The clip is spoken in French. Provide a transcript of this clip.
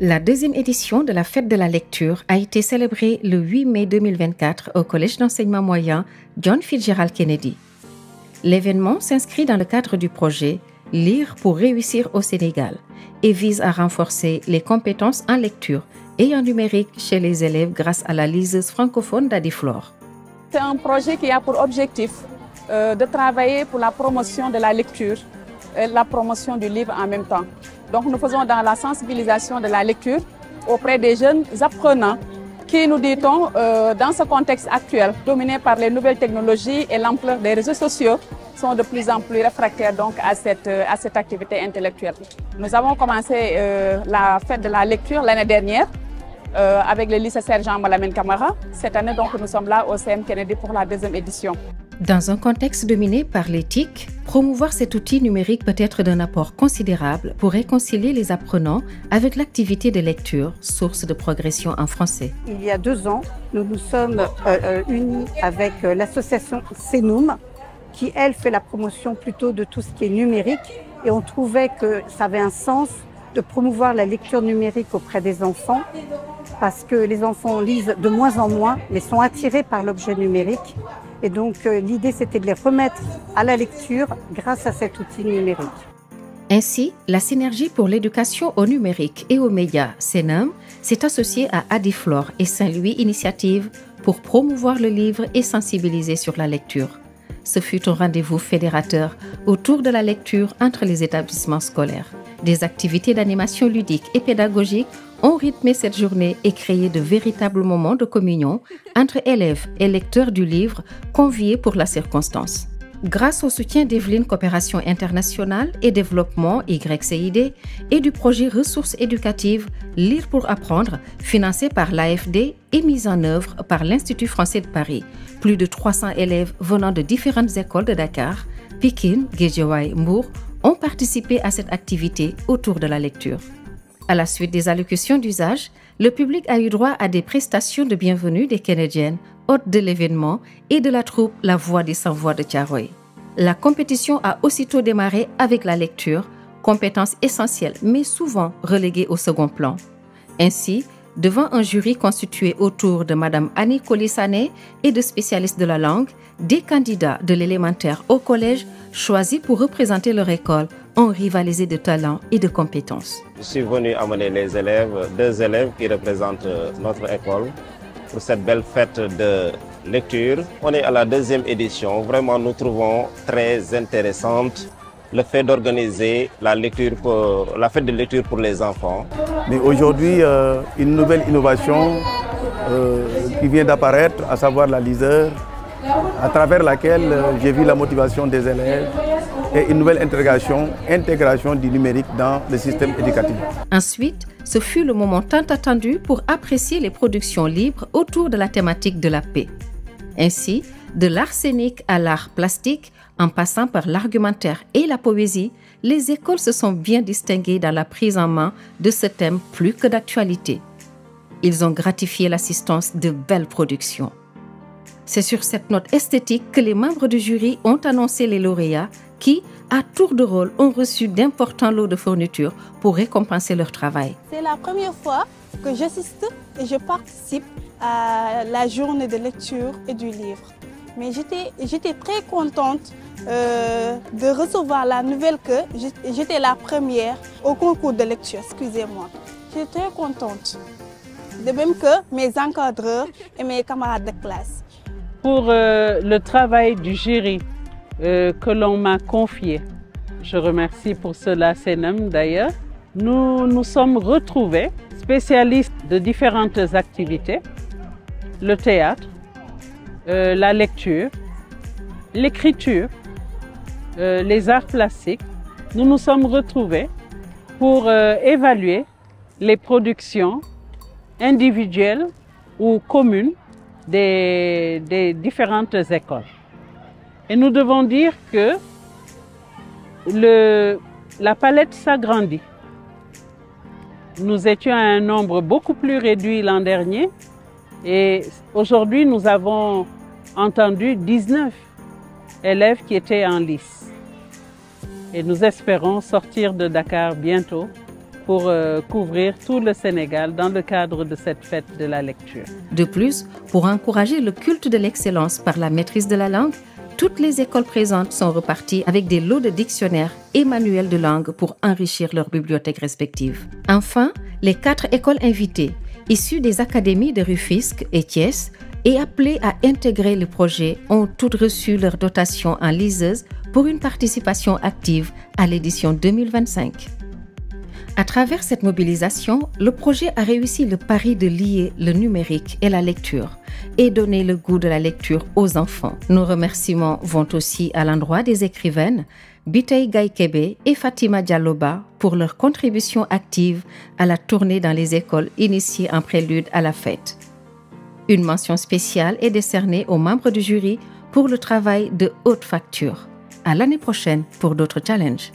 La deuxième édition de la Fête de la lecture a été célébrée le 8 mai 2024 au Collège d'enseignement moyen John Fitzgerald Kennedy. L'événement s'inscrit dans le cadre du projet « Lire pour réussir au Sénégal » et vise à renforcer les compétences en lecture et en numérique chez les élèves grâce à la liseuse francophone d'Adiflore. C'est un projet qui a pour objectif de travailler pour la promotion de la lecture et la promotion du livre en même temps. Donc nous faisons dans la sensibilisation de la lecture auprès des jeunes apprenants qui, nous dit-on, dans ce contexte actuel, dominé par les nouvelles technologies et l'ampleur des réseaux sociaux, sont de plus en plus réfractaires donc à cette activité intellectuelle. Nous avons commencé la fête de la lecture l'année dernière avec le lycée Sergent Malamine Camara. Cette année, donc, nous sommes là au CM Kennedy pour la deuxième édition. Dans un contexte dominé par l'éthique, promouvoir cet outil numérique peut être d'un apport considérable pour réconcilier les apprenants avec l'activité de lecture, source de progression en français. Il y a 2 ans, nous nous sommes unis avec l'association CENUM, qui, elle, fait la promotion plutôt de tout ce qui est numérique. Et on trouvait que ça avait un sens de promouvoir la lecture numérique auprès des enfants, parce que les enfants lisent de moins en moins, mais sont attirés par l'objet numérique. Et donc, l'idée, c'était de les remettre à la lecture grâce à cet outil numérique. Ainsi, la Synergie pour l'éducation au numérique et aux médias, CENUM, s'est associée à Adiflore et Saint-Louis Initiative pour promouvoir le livre et sensibiliser sur la lecture. Ce fut un rendez-vous fédérateur autour de la lecture entre les établissements scolaires. Des activités d'animation ludique et pédagogique ont rythmé cette journée et créé de véritables moments de communion entre élèves et lecteurs du livre conviés pour la circonstance. Grâce au soutien d'Evelyne Coopération Internationale et Développement YCID et du projet Ressources éducatives Lire pour apprendre, financé par l'AFD et mis en œuvre par l'Institut français de Paris, plus de 300 élèves venant de différentes écoles de Dakar, Pikine, Guédiawaye, Mbour ont participé à cette activité autour de la lecture. À la suite des allocutions d'usage, le public a eu droit à des prestations de bienvenue des Canadiennes, hôtes de l'événement et de la troupe La Voix des Sans-Voix de Thiaroye. La compétition a aussitôt démarré avec la lecture, compétence essentielle mais souvent reléguée au second plan. Ainsi, devant un jury constitué autour de Mme Annie Colissané et de spécialistes de la langue, des candidats de l'élémentaire au collège choisis pour représenter leur école ont rivalisé de talent et de compétences. Je suis venu amener les élèves, 2 élèves qui représentent notre école pour cette belle fête de lecture. On est à la 2e édition. Vraiment, nous trouvons très intéressante le fait d'organiser la fête de lecture pour les enfants. Mais aujourd'hui, une nouvelle innovation qui vient d'apparaître, à savoir la liseur, à travers laquelle j'ai vu la motivation des élèves et une nouvelle intégration du numérique dans le système éducatif. Ensuite, ce fut le moment tant attendu pour apprécier les productions libres autour de la thématique de la paix. Ainsi, de l'art scénique à l'art plastique, en passant par l'argumentaire et la poésie, les écoles se sont bien distinguées dans la prise en main de ce thème plus que d'actualité. Ils ont gratifié l'assistance de belles productions. C'est sur cette note esthétique que les membres du jury ont annoncé les lauréats qui, à tour de rôle, ont reçu d'importants lots de fournitures pour récompenser leur travail. C'est la première fois que j'assiste et je participe à la journée de lecture et du livre. Mais j'étais très contente de recevoir la nouvelle que j'étais la première au concours de lecture, excusez-moi. J'étais très contente, de même que mes encadreurs et mes camarades de classe. Pour le travail du jury que l'on m'a confié, je remercie pour cela CENUM d'ailleurs, nous nous sommes retrouvés spécialistes de différentes activités, le théâtre, la lecture, l'écriture, les arts plastiques. Nous nous sommes retrouvés pour évaluer les productions individuelles ou communes des différentes écoles. Et nous devons dire que la palette s'agrandit. Nous étions à un nombre beaucoup plus réduit l'an dernier et aujourd'hui nous avons entendu 19 élèves qui étaient en lice. Et nous espérons sortir de Dakar bientôt pour couvrir tout le Sénégal dans le cadre de cette fête de la lecture. De plus, pour encourager le culte de l'excellence par la maîtrise de la langue, toutes les écoles présentes sont reparties avec des lots de dictionnaires et manuels de langue pour enrichir leurs bibliothèques respectives. Enfin, les 4 écoles invitées, issues des académies de Rufisque et Thiès, et appelées à intégrer le projet, ont toutes reçu leur dotation en liseuse pour une participation active à l'édition 2025. À travers cette mobilisation, le projet a réussi le pari de lier le numérique et la lecture et donner le goût de la lecture aux enfants. Nos remerciements vont aussi à l'endroit des écrivaines Bitey Gaïkebe et Fatima Dialloba pour leur contribution active à la tournée dans les écoles initiée en prélude à la fête. Une mention spéciale est décernée aux membres du jury pour le travail de haute facture. À l'année prochaine pour d'autres challenges.